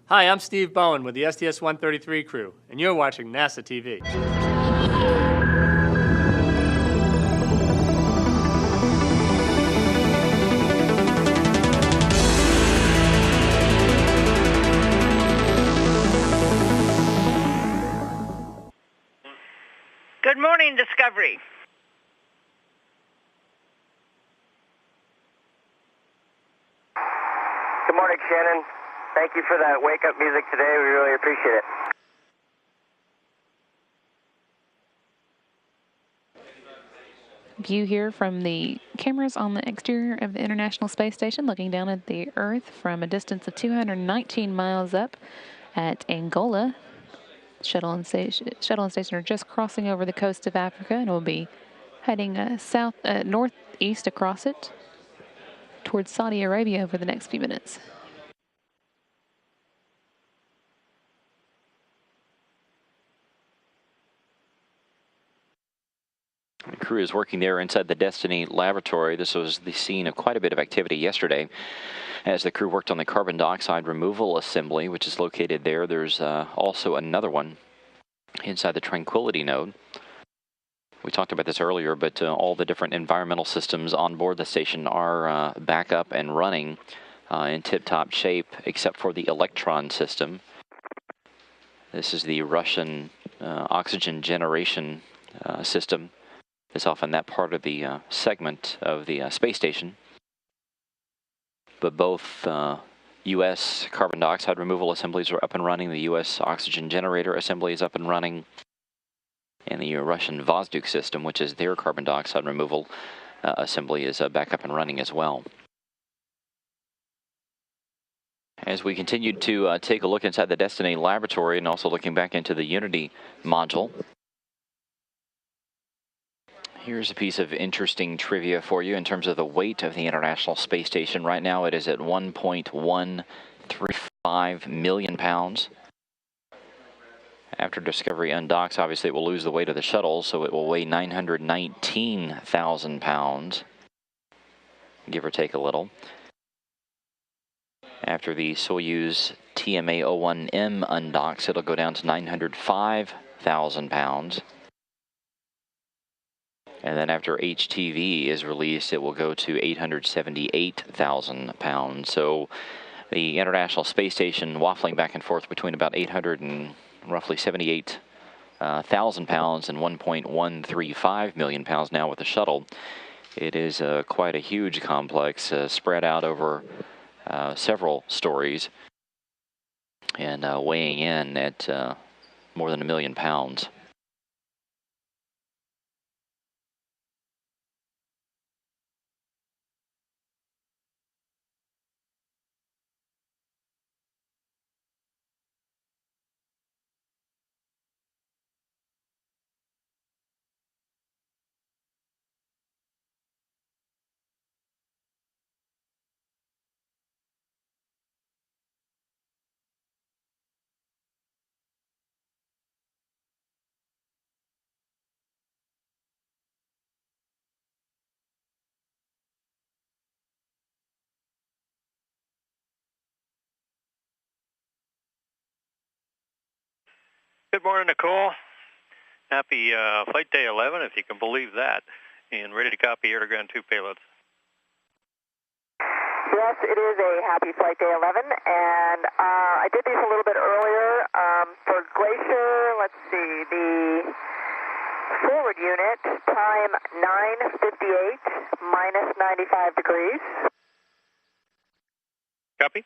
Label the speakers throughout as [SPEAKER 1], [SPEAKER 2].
[SPEAKER 1] Hi, I'm Steve Bowen with the STS-133 crew, and you're watching NASA TV.
[SPEAKER 2] Good morning, Discovery.
[SPEAKER 3] Good morning, Shannon. Thank you for that wake-up music today. We really appreciate it.
[SPEAKER 4] View here from the cameras on the exterior of the International Space Station, looking down at the Earth from a distance of 219 miles up at Angola. Shuttle and station are just crossing over the coast of Africa, and will be heading northeast across it towards Saudi Arabia over the next few minutes.
[SPEAKER 5] The crew is working there inside the Destiny laboratory. This was the scene of quite a bit of activity yesterday as the crew worked on the carbon dioxide removal assembly, which is located there. There's also another one inside the Tranquility node. We talked about this earlier, but all the different environmental systems on board the station are back up and running in tip-top shape, except for the Electron system. This is the Russian oxygen generation system. Is off in that part of the segment of the space station. But both U.S. carbon dioxide removal assemblies are up and running. The U.S. oxygen generator assembly is up and running. And the Russian Vozduk system, which is their carbon dioxide removal assembly, is back up and running as well. As we continued to take a look inside the Destiny laboratory and also looking back into the Unity module, here's a piece of interesting trivia for you in terms of the weight of the International Space Station. Right now it is at 1.135 million pounds. After Discovery undocks, obviously it will lose the weight of the shuttle, so it will weigh 919,000 pounds, give or take a little. After the Soyuz TMA-01M undocks, it'll go down to 905,000 pounds. And then after HTV is released, it will go to 878,000 pounds. So the International Space Station waffling back and forth between about 800 and roughly 78,000 pounds and 1.135 million pounds now with the shuttle. It is quite a huge complex spread out over several stories and weighing in at more than 1 million pounds.
[SPEAKER 6] Good morning, Nicole. Happy Flight Day 11, if you can believe that, and ready to copy Air to Ground 2 payloads.
[SPEAKER 3] Yes, it is a happy Flight Day 11, and I did these a little bit earlier. For Glacier, let's see, the forward unit, time 9:58, minus 95 degrees.
[SPEAKER 6] Copy.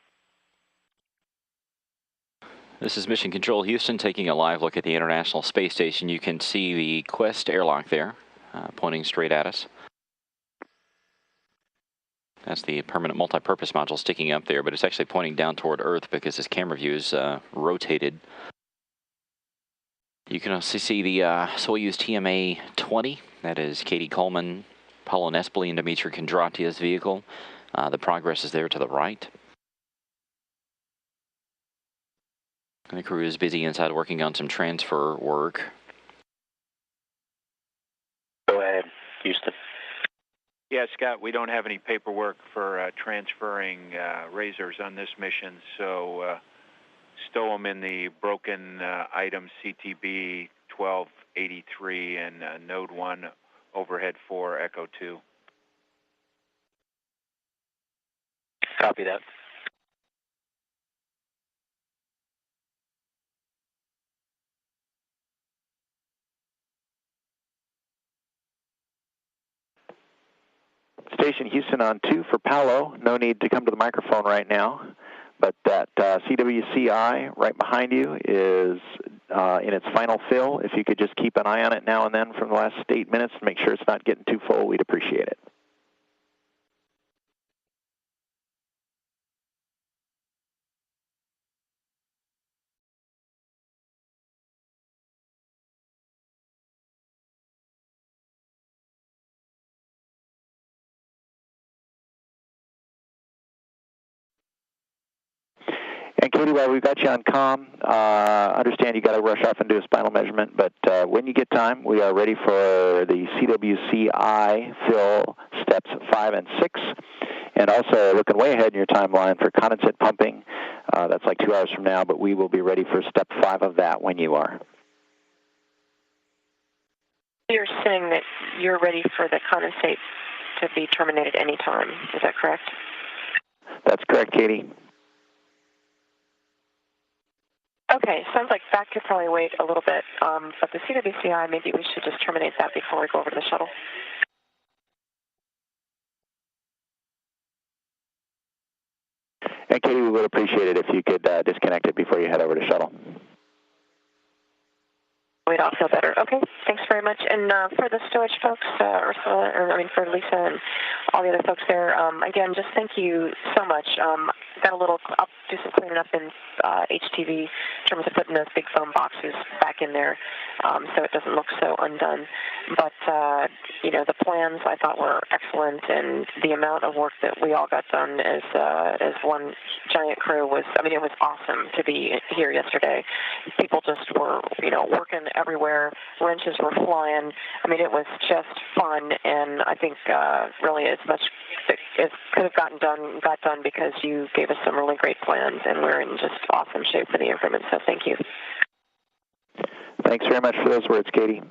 [SPEAKER 5] This is Mission Control Houston taking a live look at the International Space Station. You can see the Quest airlock there, pointing straight at us. That's the permanent multi-purpose module sticking up there, but it's actually pointing down toward Earth because this camera view is rotated. You can also see the Soyuz TMA-20. That is Cady, Coleman, Paolo, Nespoli, and Dmitry Kondratyev's vehicle. The Progress is there to the right. And the crew is busy inside working on some transfer work.
[SPEAKER 3] Go ahead, Houston.
[SPEAKER 6] Yeah, Scott, we don't have any paperwork for transferring razors on this mission, so
[SPEAKER 2] stow them in the broken item CTB 1283 and node 1 overhead 4 Echo 2.
[SPEAKER 7] Copy that.
[SPEAKER 8] Station Houston on 2 for Paolo. No need to come to the microphone right now, but that CWCI right behind you is in its final fill. If you could just keep an eye on it now and then from the last 8 minutes to make sure it's not getting too full, we'd appreciate it. And Cady, while we've got you on comm, understand you got to rush off and do a spinal measurement, but when you get time, we are ready for the CWCI fill steps 5 and 6, and also looking way ahead in your timeline for condensate pumping. That's like 2 hours from now, but we will be ready for step 5 of that when you are.
[SPEAKER 9] You're saying that you're ready for the condensate to be terminated any time. Is that correct?
[SPEAKER 8] That's correct, Cady.
[SPEAKER 9] Okay, sounds like that could probably wait a little bit, but the CWCI, maybe we should just terminate that before we go over to the shuttle.
[SPEAKER 8] And Cady, we would appreciate it if you could disconnect it before you head over to shuttle.
[SPEAKER 9] We'd all feel better. Okay, thanks very much. And for the stowage folks, Ursula, for Lisa and all the other folks there, again, just thank you so much. I'll do some cleaning up in HTV in terms of putting those big foam boxes back in there so it doesn't look so undone. But, the plans I thought were excellent, and the amount of work that we all got done as one giant crew was, it was awesome to be here yesterday. People just were, working everywhere. Wrenches were flying. It was just fun, and I think really as much as could have got done because you gave us some really great plans, and we're in just awesome shape for the increment, so thank you.
[SPEAKER 8] Thanks very much for those words, Cady.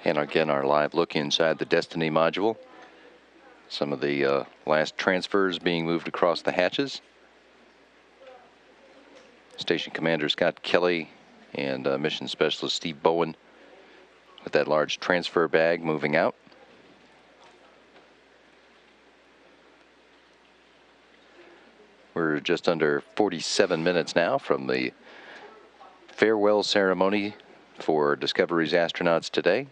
[SPEAKER 10] And again, our live look inside the Destiny module. Some of the last transfers being moved across the hatches. Station Commander Scott Kelly and Mission Specialist Steve Bowen with that large transfer bag moving out. We're just under 47 minutes now from the farewell ceremony for Discovery's astronauts today.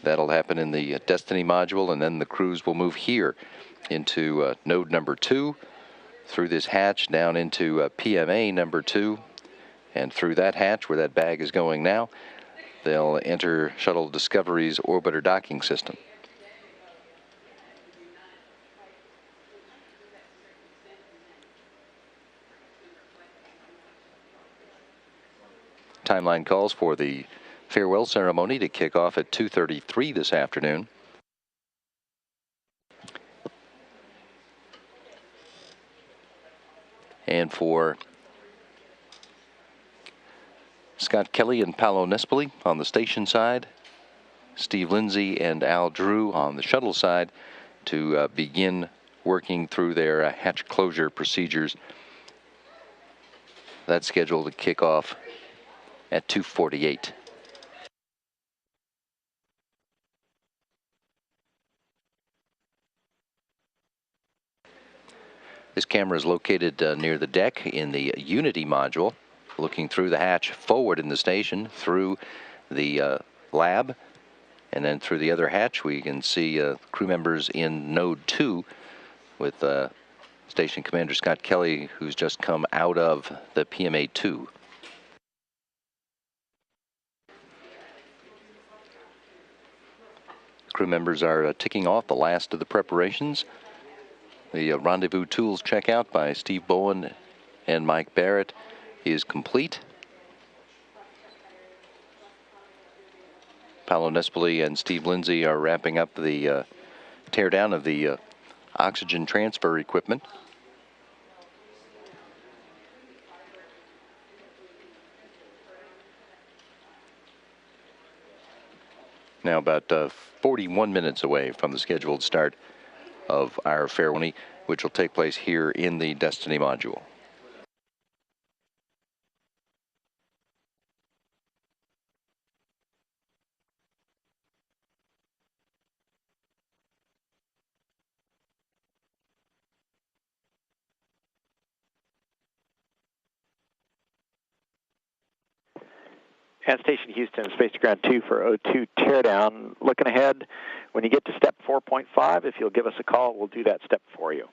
[SPEAKER 10] That'll happen in the Destiny module, and then the crews will move here into node number 2, through this hatch down into PMA number 2, and through that hatch where that bag is going now, they'll enter Shuttle Discovery's orbiter docking system. Timeline calls for the farewell ceremony to kick off at 2:33 this afternoon. And for Scott Kelly and Paolo Nespoli on the station side, Steve Lindsey and Al Drew on the shuttle side to begin working through their hatch closure procedures. That's scheduled to kick off at 2:48. This camera is located near the deck in the Unity module, looking through the hatch forward in the station, through the lab, and then through the other hatch we can see crew members in node 2 with Station Commander Scott Kelly, who's just come out of the PMA-2. Crew members are ticking off the last of the preparations. The rendezvous tools checkout by Steve Bowen and Mike Barratt is complete. Paolo Nespoli and Steve Lindsey are wrapping up the teardown of the oxygen transfer equipment. Now about 41 minutes away from the scheduled start of our ceremony, which will take place here in the Destiny module.
[SPEAKER 8] And Station Houston, Space to Ground 2 for O2 teardown. Looking ahead, when you get to step 4.5, if you'll give us a call, we'll do that step for you.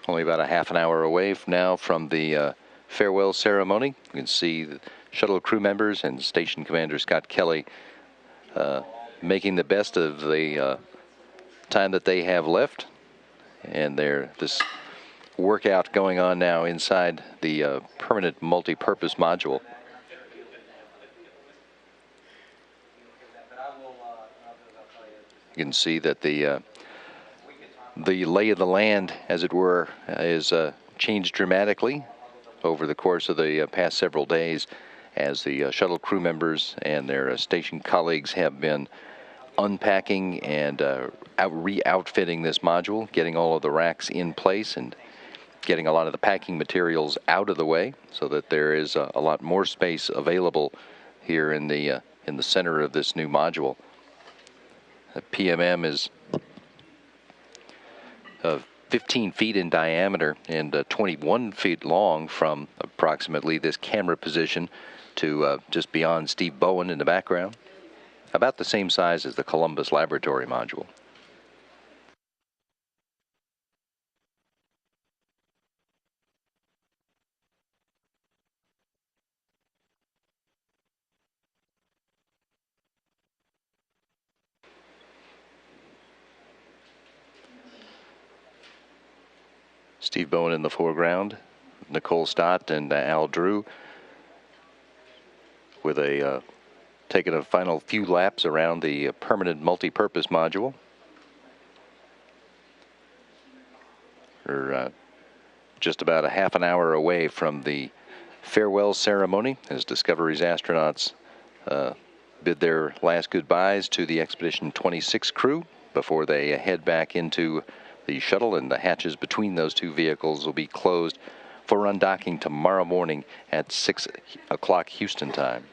[SPEAKER 10] Only about a half an hour away now from the farewell ceremony. You can see the shuttle crew members and Station Commander Scott Kelly making the best of the time that they have left. And this workout going on now inside the permanent multi-purpose module. You can see that the lay of the land, as it were, is changed dramatically over the course of the past several days as the shuttle crew members and their station colleagues have been unpacking and re-outfitting this module, getting all of the racks in place and getting a lot of the packing materials out of the way so that there is a lot more space available here in the center of this new module. The PMM is 15 feet in diameter and 21 feet long from approximately this camera position to just beyond Steve Bowen in the background. About the same size as the Columbus Laboratory module. Steve Bowen in the foreground, Nicole Stott and Al Drew with taking a final few laps around the permanent multi-purpose module. We're just about a half an hour away from the farewell ceremony as Discovery's astronauts bid their last goodbyes to the Expedition 26 crew before they head back into the shuttle, and the hatches between those two vehicles will be closed for undocking tomorrow morning at 6 o'clock Houston time.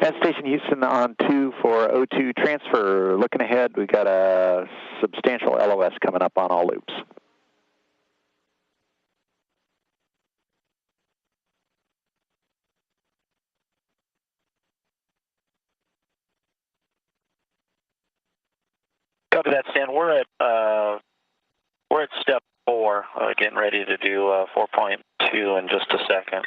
[SPEAKER 8] And Station Houston on 2 for O2 transfer. Looking ahead, we got a substantial LOS coming up on all loops.
[SPEAKER 7] Copy that, Stan. We're at step 4, getting ready to do 4.2 2 in just a second.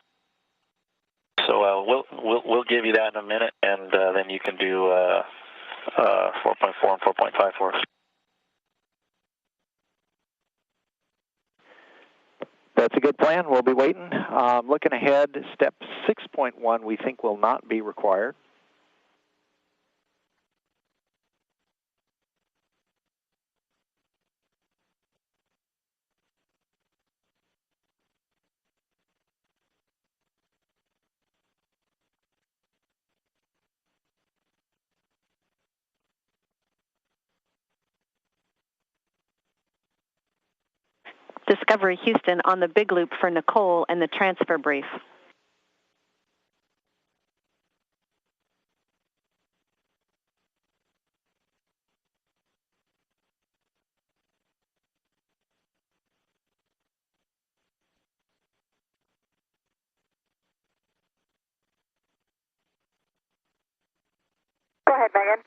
[SPEAKER 7] So we'll give you that in a minute, and then you can do 4.4 and 4.5 for us.
[SPEAKER 8] That's a good plan. We'll be waiting. Looking ahead, step 6.1 we think will not be required.
[SPEAKER 11] Discovery Houston on the big loop for Nicole and the transfer brief.
[SPEAKER 3] Go ahead, Megan.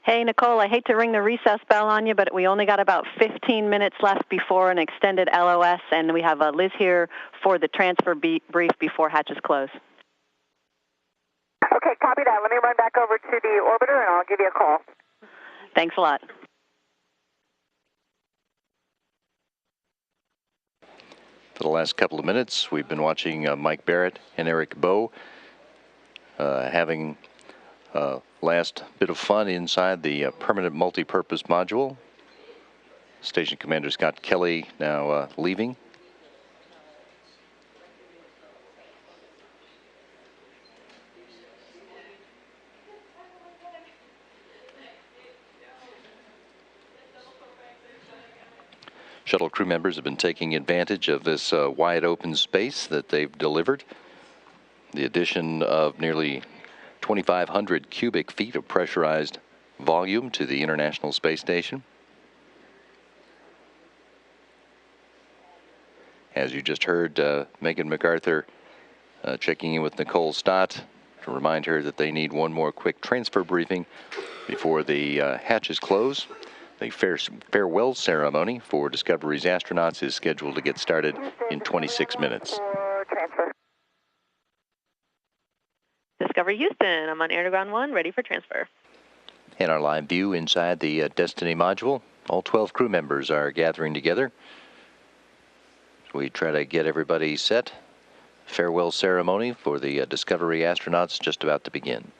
[SPEAKER 11] Hey, Nicole, I hate to ring the recess bell on you, but we only got about 15 minutes left before an extended LOS, and we have Liz here for the transfer brief before hatches close.
[SPEAKER 3] Okay, copy that. Let me run back over to the orbiter, and I'll give you a call.
[SPEAKER 11] Thanks a lot.
[SPEAKER 10] For the last couple of minutes, we've been watching Mike Barratt and Eric Boe having last bit of fun inside the permanent multi-purpose module. Station Commander Scott Kelly now leaving. Shuttle crew members have been taking advantage of this wide open space that they've delivered. The addition of nearly 2,500 cubic feet of pressurized volume to the International Space Station. As you just heard, Megan MacArthur checking in with Nicole Stott to remind her that they need one more quick transfer briefing before the hatches close. The farewell ceremony for Discovery's astronauts is scheduled to get started in 26 minutes.
[SPEAKER 11] Discovery Houston, I'm on Air to Ground 1, ready for transfer.
[SPEAKER 10] In our live view inside the Destiny module, all 12 crew members are gathering together. We try to get everybody set. Farewell ceremony for the Discovery astronauts just about to begin.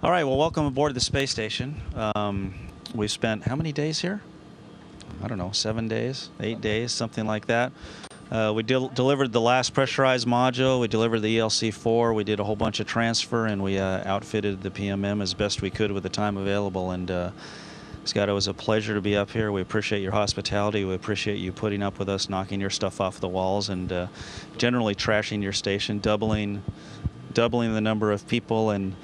[SPEAKER 12] All right, well, welcome aboard the space station. We spent how many days here? I don't know, 7 days, 8 days, something like that. We delivered the last pressurized module. We delivered the ELC-4. We did a whole bunch of transfer, and we outfitted the PMM as best we could with the time available. And Scott, it was a pleasure to be up here. We appreciate your hospitality. We appreciate you putting up with us, knocking your stuff off the walls, and generally trashing your station, doubling the number of people. And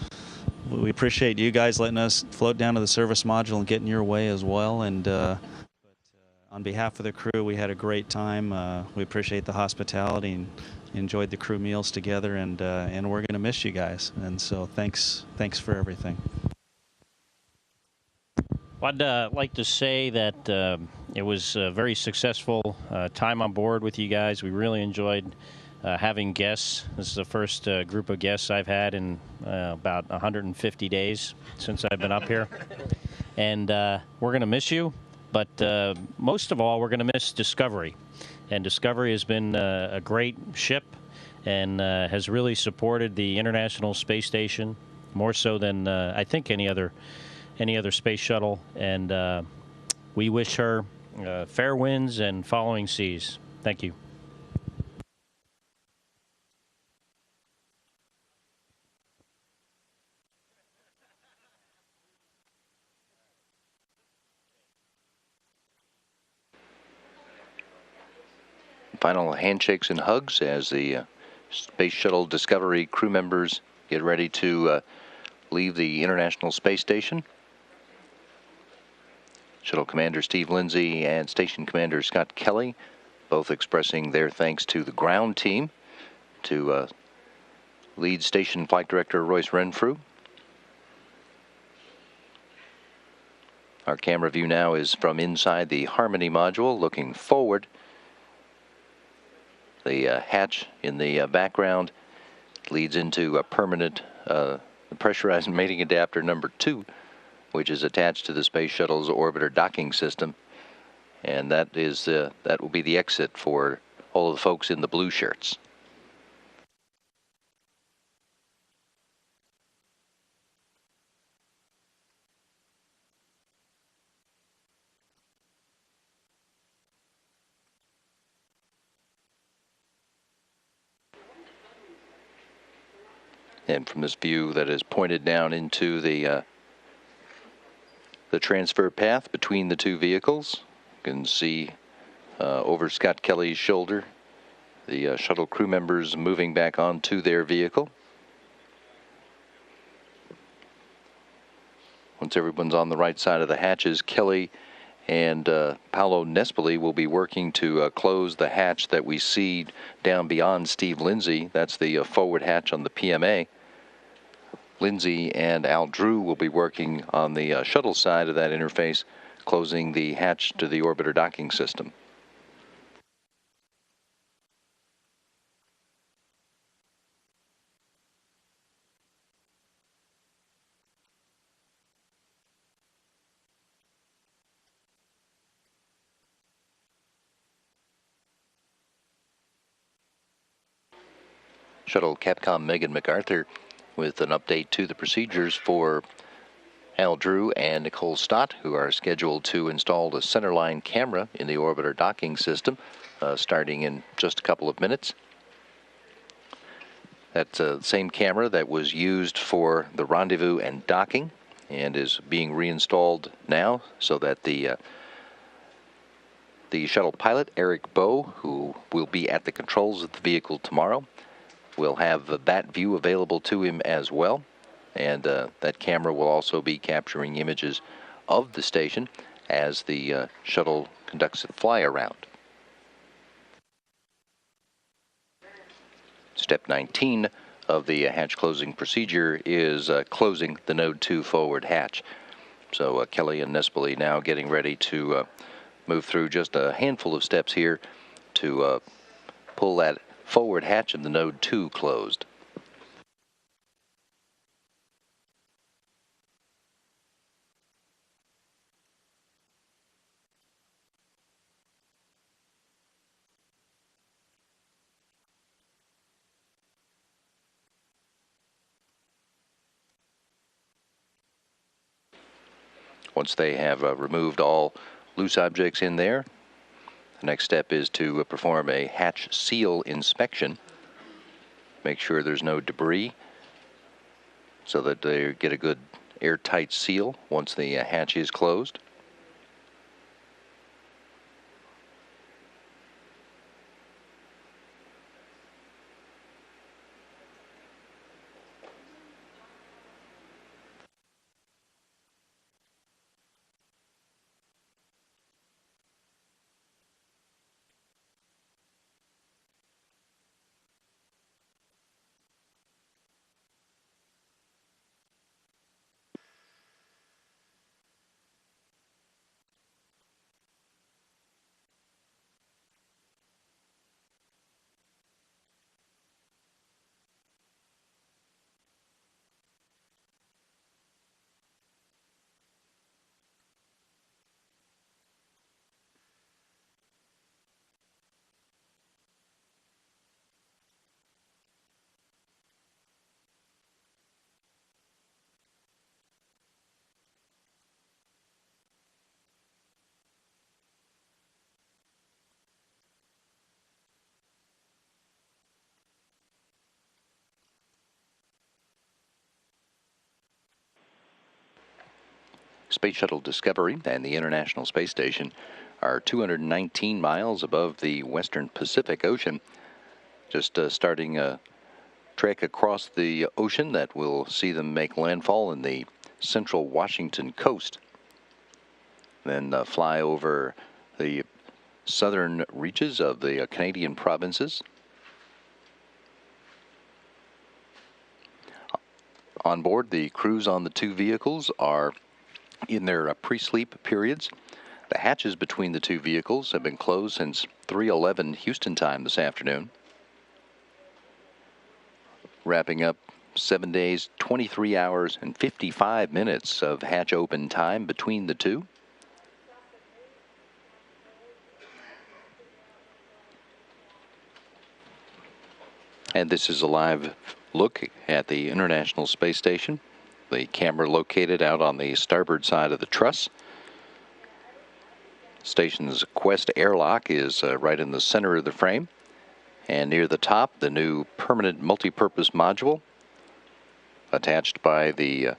[SPEAKER 12] we appreciate you guys letting us float down to the service module and get in your way as well. And on behalf of the crew, we had a great time. We appreciate the hospitality and enjoyed the crew meals together. And we're going to miss you guys. And so thanks for everything.
[SPEAKER 13] Well, I'd like to say that it was a very successful time on board with you guys. We really enjoyed having guests. This is the first group of guests I've had in about 150 days since I've been up here. And we're going to miss you, but most of all, we're going to miss Discovery. And Discovery has been a great ship and has really supported the International Space Station more so than I think any other space shuttle. And we wish her fair winds and following seas. Thank you.
[SPEAKER 10] Final handshakes and hugs as the Space Shuttle Discovery crew members get ready to leave the International Space Station. Shuttle Commander Steve Lindsey and Station Commander Scott Kelly both expressing their thanks to the ground team to Lead Station Flight Director Royce Renfrew. Our camera view now is from inside the Harmony module, looking forward. The hatch in the background leads into a permanent pressurized mating adapter number 2, which is attached to the Space Shuttle's orbiter docking system, and that will be the exit for all of the folks in the blue shirts. And from this view that is pointed down into the transfer path between the two vehicles, you can see over Scott Kelly's shoulder the shuttle crew members moving back onto their vehicle. Once everyone's on the right side of the hatches, Kelly and Paolo Nespoli will be working to close the hatch that we see down beyond Steve Lindsey. That's the forward hatch on the PMA. Lindsey and Al Drew will be working on the shuttle side of that interface, closing the hatch to the orbiter docking system. Shuttle Capcom Megan MacArthur with an update to the procedures for Al Drew and Nicole Stott, who are scheduled to install the centerline camera in the orbiter docking system, starting in just a couple of minutes. That's the same camera that was used for the rendezvous and docking and is being reinstalled now so that the shuttle pilot, Eric Boe, who will be at the controls of the vehicle tomorrow, will have that view available to him as well. And that camera will also be capturing images of the station as the shuttle conducts a fly around. Step 19 of the hatch closing procedure is closing the Node 2 forward hatch. So Kelly and Nespoli now getting ready to move through just a handful of steps here to pull that forward hatch of the Node 2 closed. Once they have removed all loose objects in there, the next step is to perform a hatch seal inspection. Make sure there's no debris so that they get a good airtight seal once the hatch is closed. Space Shuttle Discovery and the International Space Station are 219 miles above the western Pacific Ocean. Just starting a trek across the ocean that will see them make landfall in the central Washington coast. Then fly over the southern reaches of the Canadian provinces. on board. The crews on the two vehicles are in their pre-sleep periods. The hatches between the two vehicles have been closed since 3:11 Houston time this afternoon. Wrapping up 7 days, 23 hours, and 55 minutes of hatch open time between the two. And this is a live look at the International Space Station. The camera located out on the starboard side of the truss. Station's Quest airlock is right in the center of the frame. And near the top, the new permanent multi-purpose module attached by the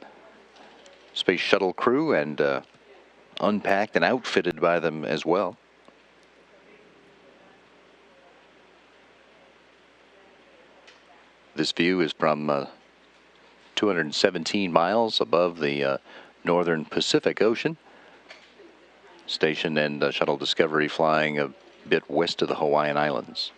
[SPEAKER 10] Space Shuttle crew and unpacked and outfitted by them as well. This view is from 217 miles above the northern Pacific Ocean. Station and Shuttle Discovery flying a bit west of the Hawaiian Islands.